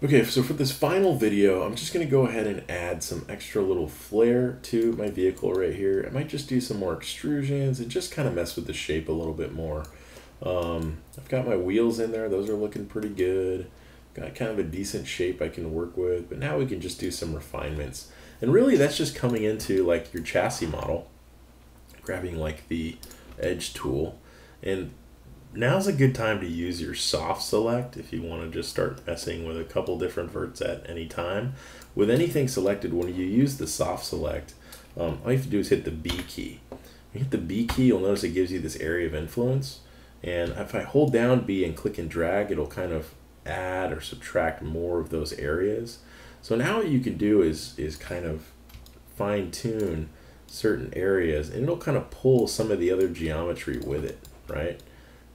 Okay, so for this final video, I'm just going to go ahead and add some extra little flair to my vehicle right here. I might just do some more extrusions and just kind of mess with the shape a little bit more. I've got my wheels in there. Those are looking pretty good. Got kind of a decent shape I can work with, but now we can just do some refinements. And really that's just coming into like your chassis model, grabbing like the edge tool, and now's a good time to use your soft select if you want to just start messing with a couple different verts at any time. With anything selected, when you use the soft select, all you have to do is hit the B key. When you hit the B key, you'll notice it gives you this area of influence. And if I hold down B and click and drag, it'll kind of add or subtract more of those areas. So now what you can do is kind of fine tune certain areas, and it'll kind of pull some of the other geometry with it, right?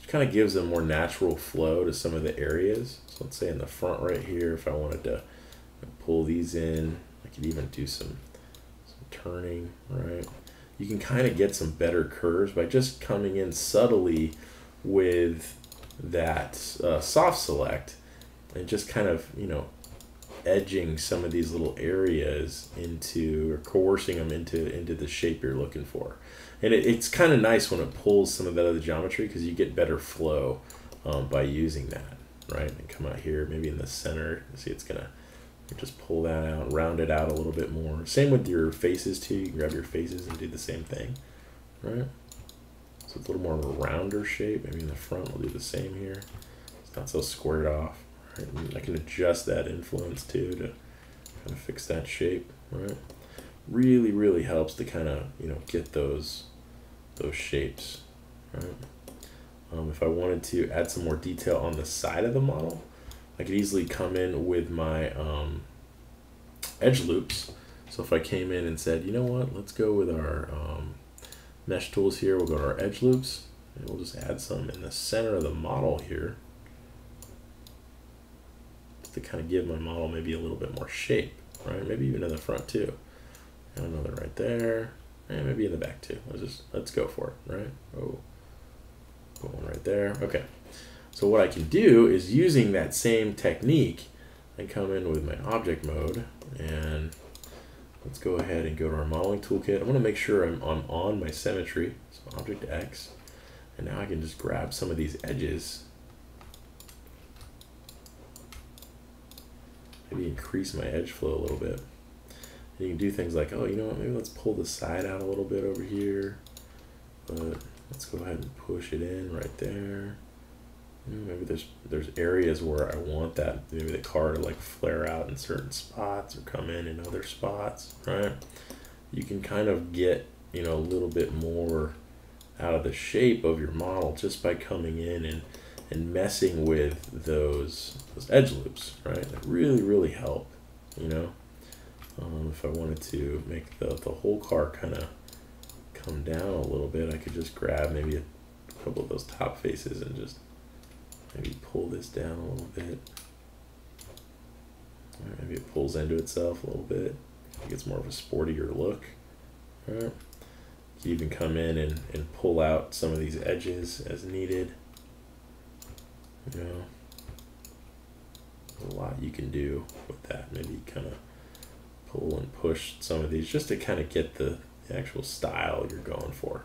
Kind of gives a more natural flow to some of the areas. So let's say in the front right here, if I wanted to pull these in, I could even do some turning, right? You can kind of get some better curves by just coming in subtly with that soft select and just kind of, edging some of these little areas into, or coercing them into the shape you're looking for. And it's kind of nice when it pulls some of that other geometry because you get better flow by using that, right? And come out here, maybe in the center, see it's gonna just pull that out, round it out a little bit more. Same with your faces too, you can grab your faces and do the same thing, right? So it's a little more of a rounder shape. Maybe in the front we'll do the same here. It's not so squared off, right? And I can adjust that influence too to kind of fix that shape, right? Really helps to kind of get those shapes, right? If I wanted to add some more detail on the side of the model, I could easily come in with my edge loops. So if I came in and said, you know what, let's go with our mesh tools here, we'll go to our edge loops, and we'll just add some in the center of the model here to kind of give my model maybe a little bit more shape, right? Maybe even in the front too. And another right there, and maybe in the back too. Let's go for it, right? Oh, put one right there. Okay. So what I can do is, using that same technique, I come in with my object mode, and let's go ahead and go to our modeling toolkit. I want to make sure I'm on my symmetry, so Object X, and now I can just grab some of these edges, maybe increase my edge flow a little bit. You can do things like, oh, you know what, maybe let's pull the side out a little bit over here, but let's go ahead and push it in right there. Maybe there's areas where I want that, maybe the car to like flare out in certain spots or come in other spots, right? You can kind of get, a little bit more out of the shape of your model just by coming in and messing with those edge loops, right? That really help, If I wanted to make the whole car kind of come down a little bit, I could just grab maybe a couple of those top faces and just maybe pull this down a little bit. Or maybe it pulls into itself a little bit. It gets more of a sportier look. All right. You can even come in and pull out some of these edges as needed. There's a lot you can do with that. Maybe kind of pull and push some of these just to kind of get the actual style you're going for,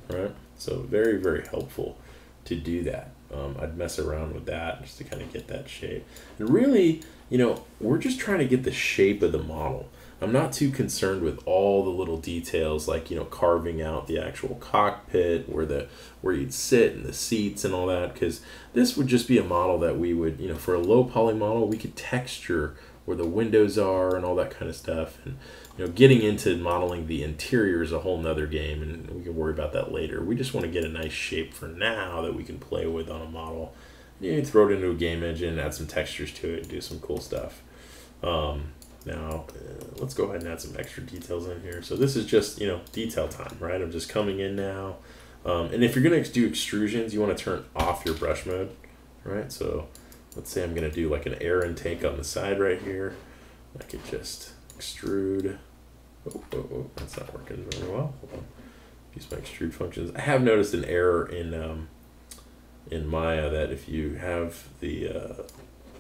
right? So very helpful to do that. I'd mess around with that just to kind of get that shape. And really, we're just trying to get the shape of the model. I'm not too concerned with all the little details like, carving out the actual cockpit, where you'd sit and the seats and all that, because this would just be a model that we would, for a low poly model, we could texture where the windows are and all that kind of stuff. And getting into modeling the interior is a whole nother game, and we can worry about that later. We just want to get a nice shape for now that we can play with on a model. You throw it into a game engine, add some textures to it, and do some cool stuff. Now, let's go ahead and add some extra details in here. So this is just, detail time, right? I'm just coming in now. And if you're going to do extrusions, you want to turn off your brush mode, right? So let's say I'm going to do like an air intake on the side right here. I could just extrude. Oh, that's not working very well. Hold on. Use my extrude functions. I have noticed an error in Maya that if you have the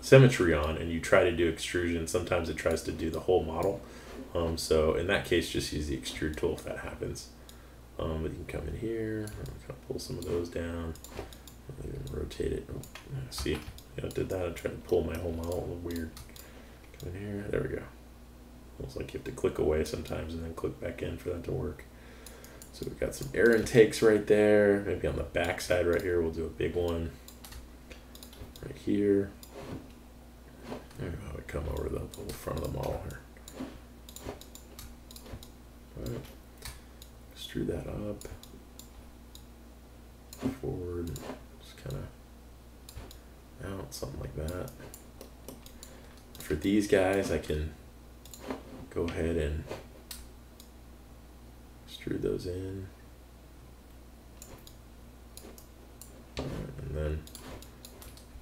symmetry on and you try to do extrusion, sometimes it tries to do the whole model. So in that case, just use the extrude tool if that happens. But you can come in here and kind of pull some of those down, even rotate it. Oh, see, I did that. I tried to pull my whole model. A little weird. Come in here. There we go. Almost like you have to click away sometimes and then click back in for that to work. So we've got some air intakes right there. Maybe on the back side right here, we'll do a big one. Right here. There we go. How we come over the front of the model here. All right. Extrude that up. Forward. Just kind of out, something like that. For these guys, I can go ahead and extrude those in. Right, and then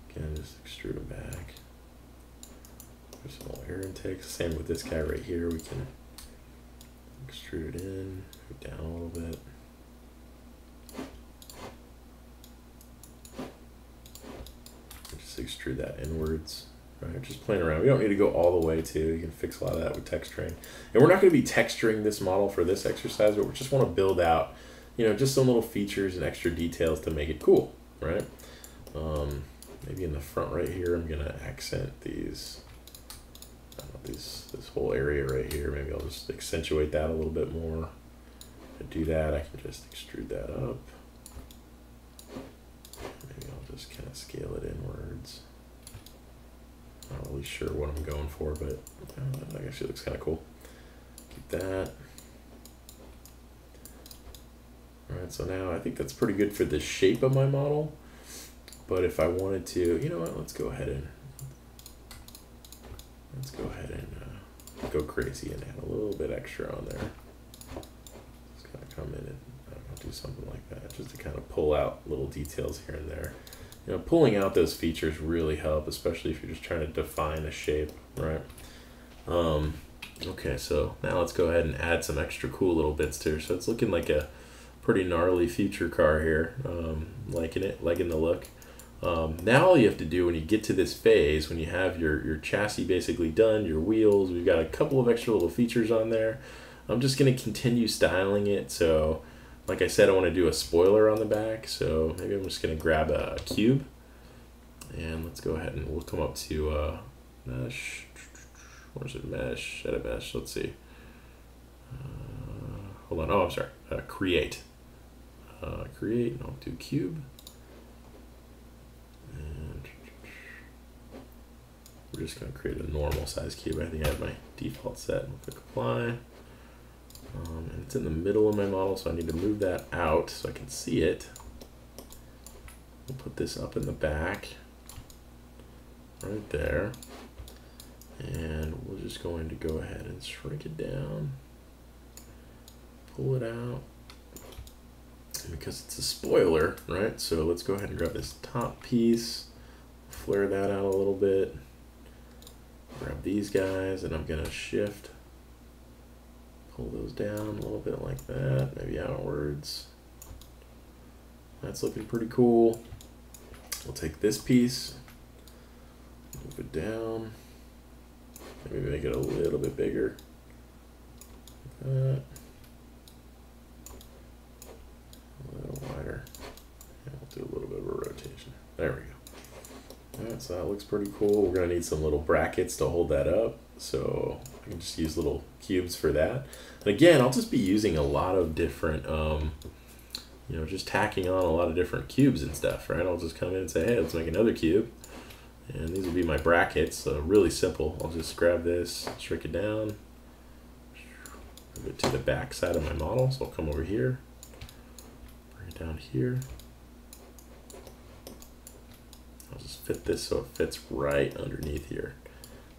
again, just extrude them back. There's some more air intakes. Same with this guy right here. We can extrude it in, move down a little bit. Just extrude that inwards. Right, just playing around. We don't need to go all the way to. You can fix a lot of that with texturing. And we're not going to be texturing this model for this exercise, but we just want to build out, just some little features and extra details to make it cool, right? Maybe in the front right here, I'm going to accent these, this whole area right here. Maybe I'll just accentuate that a little bit more. To do that, I can just extrude that up. Maybe I'll just kind of scale it inwards. Not really sure what I'm going for, but I guess it looks kind of cool. Keep that. All right, so now I think that's pretty good for the shape of my model. But if I wanted to, you know what, let's go ahead and go crazy and add a little bit extra on there. Just kind of come in and do something like that, just to kind of pull out little details here and there. Pulling out those features really help, especially if you're just trying to define a shape, right? Okay, so now let's go ahead and add some extra cool little bits to it. So it's looking like a pretty gnarly feature car here. Liking the look. Now all you have to do when you get to this phase, when you have your chassis basically done, your wheels, we've got a couple of extra little features on there. I'm just going to continue styling it. So like I said, I want to do a spoiler on the back, so maybe I'm just going to grab a cube, and let's go ahead and we'll come up to mesh. Where's it? Mesh, edit mesh, let's see. Hold on, oh, I'm sorry, create. Create, and I'll do cube. And we're just going to create a normal size cube. I think I have my default set. We'll click apply. And it's in the middle of my model, so I need to move that out so I can see it. We'll put this up in the back, right there. And we're just going to go ahead and shrink it down, pull it out. And because it's a spoiler, right? So let's go ahead and grab this top piece, flare that out a little bit, grab these guys, and I'm going to shift. Pull those down a little bit like that, maybe outwards. That's looking pretty cool. We'll take this piece, move it down, maybe make it a little bit bigger. Like that. A little wider. And we'll do a little bit of a rotation. There we go. All right, so that looks pretty cool. We're going to need some little brackets to hold that up. So I can just use little cubes for that. And again, I'll just be using a lot of different, just tacking on a lot of different cubes and stuff, right? I'll just come in and say, hey, let's make another cube. And these will be my brackets, so really simple. I'll just grab this, shrink it down, move it to the back side of my model. So I'll come over here, bring it down here. I'll just fit this so it fits right underneath here.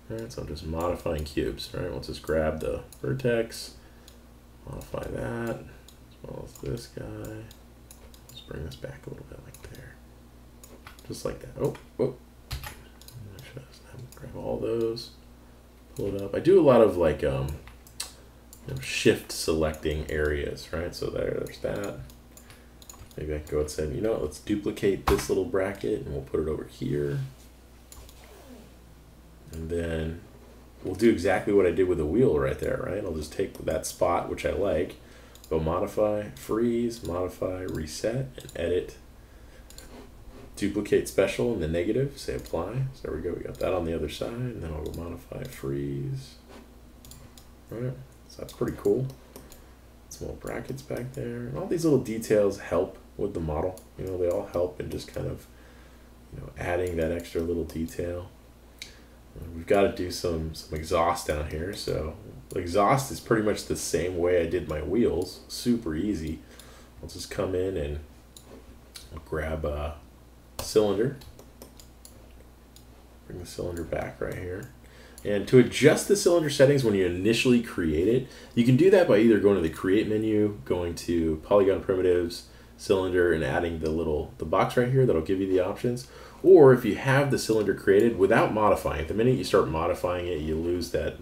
All right, so I'm just modifying cubes, right? We'll just grab the vertex, modify that, as well as this guy. Let's bring this back a little bit like there. Just like that. Oh. Grab all those, pull it up. I do a lot of like shift selecting areas, right? So there's that. Maybe I can go and say, let's duplicate this little bracket and we'll put it over here. And then we'll do exactly what I did with the wheel right there, right? I'll just take that spot, which I like, go modify, freeze, modify, reset, and edit. Duplicate special in the negative, say apply. So there we go, we got that on the other side, and then I'll go modify, freeze. All right, so that's pretty cool. Some little brackets back there, and all these little details help with the model. You know, they all help in just kind of, you know, adding that extra little detail. We've got to do some exhaust down here. So exhaust is pretty much the same way I did my wheels. Super easy. I'll just come in and I'll grab a cylinder. Bring the cylinder back right here. And to adjust the cylinder settings when you initially create it, you can do that by either going to the create menu, going to polygon primitives, cylinder, and adding the box right here that'll give you the options. Or if you have the cylinder created without modifying it, the minute you start modifying it, you lose the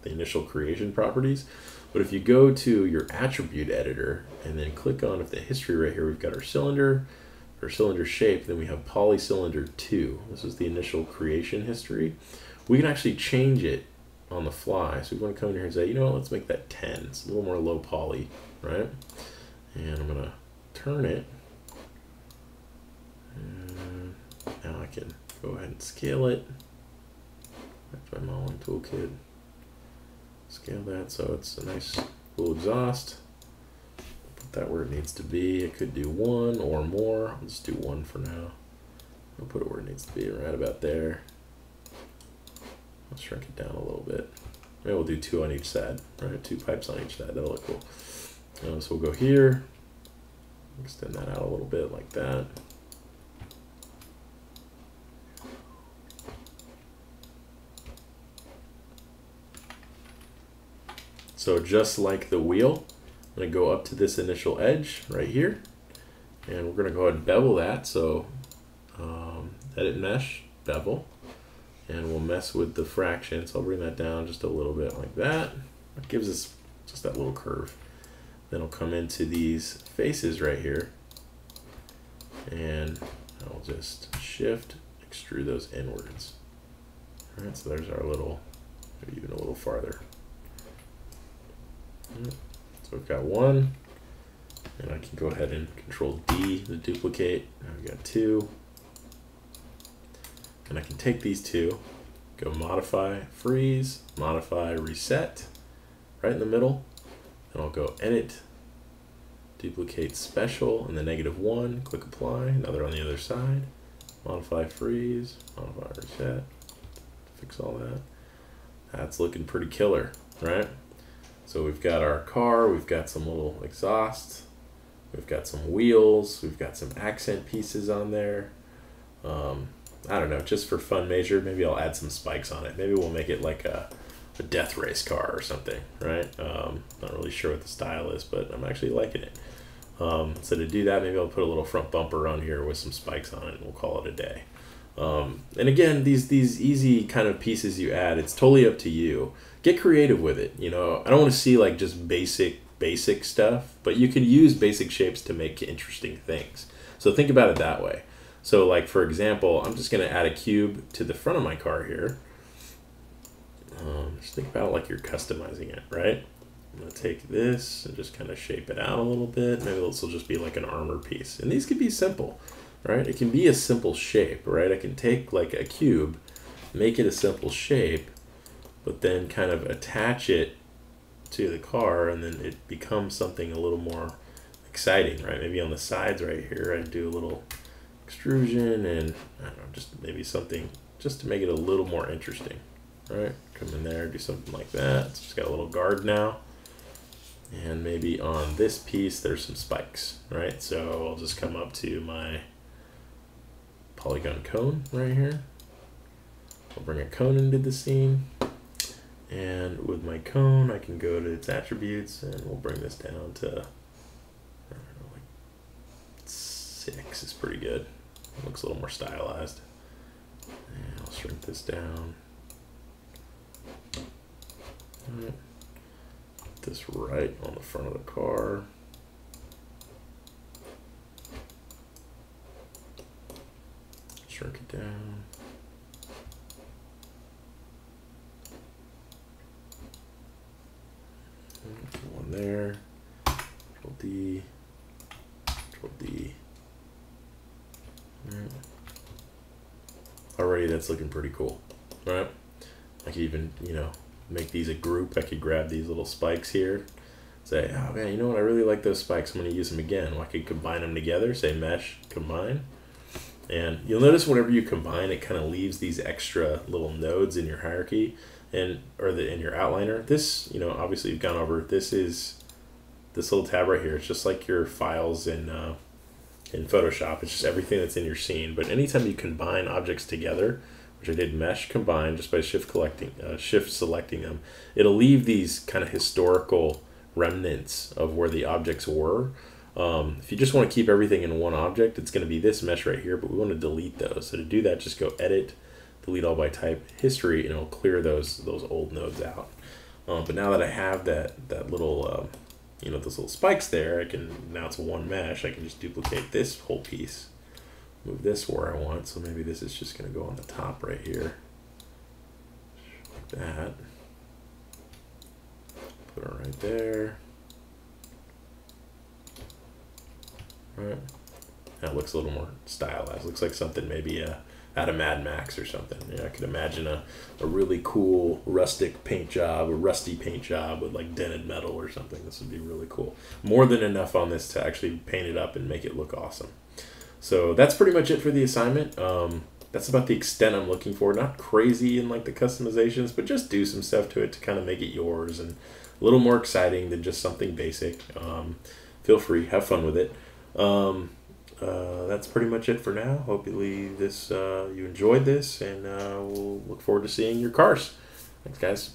initial creation properties. But if you go to your attribute editor and then click on the history right here, we've got our cylinder shape, then we have polycylinder 2. This is the initial creation history. We can actually change it on the fly. So we want to come in here and say, you know what, let's make that 10. It's a little more low poly, right? And I'm gonna turn it. And now I can go ahead and scale it. Back to my modeling toolkit. Scale that so it's a nice little exhaust. Put that where it needs to be. It could do 1 or more. I'll just do 1 for now. I'll put it where it needs to be, right about there. I'll shrink it down a little bit. Maybe we'll do 2 on each side, right? 2 pipes on each side. That'll look cool. So we'll go here, extend that out a little bit like that. So just like the wheel, I'm going to go up to this initial edge right here, and we're going to go ahead and bevel that. So edit mesh, bevel. And we'll mess with the fraction. So I'll bring that down just a little bit like that. That gives us just that little curve. Then I'll come into these faces right here. And I'll just shift, extrude those inwards. All right, so there's our little, maybe even a little farther. So we've got 1. And I can go ahead and control D to duplicate. Now we've got 2. And I can take these 2, go modify, freeze, modify, reset, right in the middle. And I'll go edit, duplicate special, and the -1, click apply, another on the other side, modify, freeze, modify, reset, fix all that. That's looking pretty killer, right? So we've got our car, we've got some little exhaust, we've got some wheels, we've got some accent pieces on there. I don't know, just for fun measure, maybe I'll add some spikes on it. Maybe we'll make it like a death race car or something, right? Not really sure what the style is, but I'm actually liking it. So to do that, maybe I'll put a little front bumper on here with some spikes on it, and we'll call it a day. And again, these easy kind of pieces you add, it's totally up to you. Get creative with it. You know, I don't want to see like just basic stuff, but you can use basic shapes to make interesting things. So think about it that way. So like, for example, I'm just going to add a cube to the front of my car here. Just think about it like you're customizing it, right? I'm going to take this and just kind of shape it out a little bit. Maybe this will just be like an armor piece. And these could be simple, right? It can be a simple shape, right? I can take like a cube, make it a simple shape, but then kind of attach it to the car, and then it becomes something a little more exciting, right? Maybe on the sides right here, I do a little extrusion and I don't know, just maybe something just to make it a little more interesting, right? Come in there, do something like that. It's just got a little guard now. And maybe on this piece, there's some spikes, right? So I'll just come up to my polygon cone right here. I'll bring a cone into the scene. And with my cone, I can go to its attributes and we'll bring this down to, I don't know, like 6 is pretty good. It looks a little more stylized. And I'll shrink this down. Put this right on the front of the car. Shrink it down. already that's looking pretty cool, right? I could even, make these a group. I could grab these little spikes here, say, oh man, you know what, I really like those spikes, I'm going to use them again. Well, I could combine them together, say mesh, combine. And you'll notice whenever you combine, it kind of leaves these extra little nodes in your hierarchy in your outliner. This, obviously you've gone over, this is this little tab right here. It's just like your files in Photoshop. It's just everything that's in your scene. But anytime you combine objects together, which I did mesh combine just by shift selecting them, it'll leave these kind of historical remnants of where the objects were. If you just want to keep everything in one object, it's going to be this mesh right here, but we want to delete those. So to do that, just go edit, delete all by type, history, and it'll clear those old nodes out. But now that I have that little, those little spikes there, now it's one mesh, I can just duplicate this whole piece, move this where I want. So maybe this is just going to go on the top right here, like that. Put it right there. Right. That looks a little more stylized. Looks like something maybe out of Mad Max or something. I could imagine a really cool rustic paint job, a rusty paint job with like dented metal or something. This would be really cool. More than enough on this to actually paint it up and make it look awesome. So that's pretty much it for the assignment. That's about the extent I'm looking for. Not crazy in like the customizations, but just do some stuff to it to kind of make it yours and a little more exciting than just something basic. Feel free, have fun with it. That's pretty much it for now. Hopefully you enjoyed this, and we'll look forward to seeing your cars. Thanks, guys.